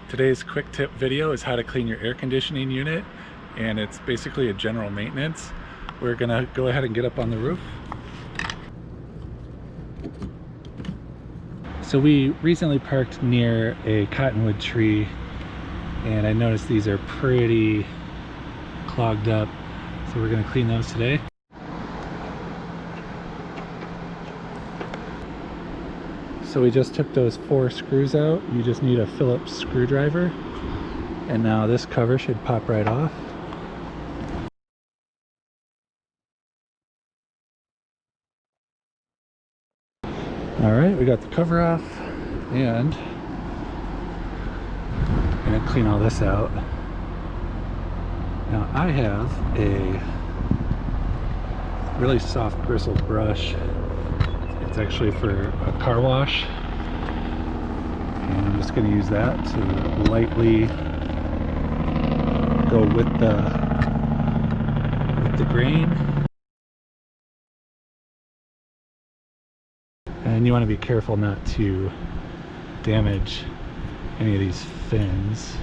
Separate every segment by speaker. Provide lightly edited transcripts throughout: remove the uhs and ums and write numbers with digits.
Speaker 1: Today's quick tip video is how to clean your air conditioning unit, and it's basically a general maintenance. We're gonna go ahead and get up on the roof. So we recently parked near a cottonwood tree, and I noticed these are pretty clogged up, so we're gonna clean those today. So we just took those 4 screws out. You just need a Phillips screwdriver, and now this cover should pop right off. All right, we got the cover off, and I'm gonna clean all this out. Now I have a really soft bristled brush. It's actually for a car wash, and I'm just going to use that to lightly go with the grain. And you want to be careful not to damage any of these fins.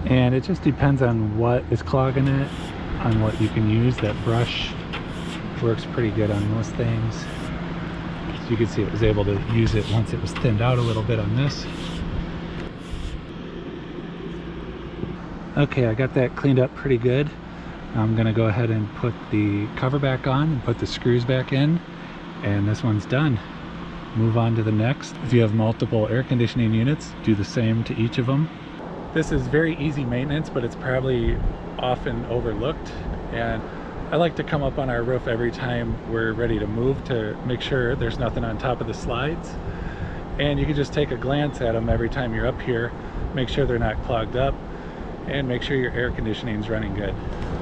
Speaker 1: And it just depends on what is clogging it, on what you can use. That brush works pretty good on most things. So you can see it was able to use it once it was thinned out a little bit on this. Okay, I got that cleaned up pretty good. I'm gonna go ahead and put the cover back on and put the screws back in, and this one's done. Move on to the next. If you have multiple air conditioning units, do the same to each of them. This is very easy maintenance, but it's probably often overlooked, and I like to come up on our roof every time we're ready to move to make sure there's nothing on top of the slides. And you can just take a glance at them every time you're up here, make sure they're not clogged up, and make sure your air conditioning is running good.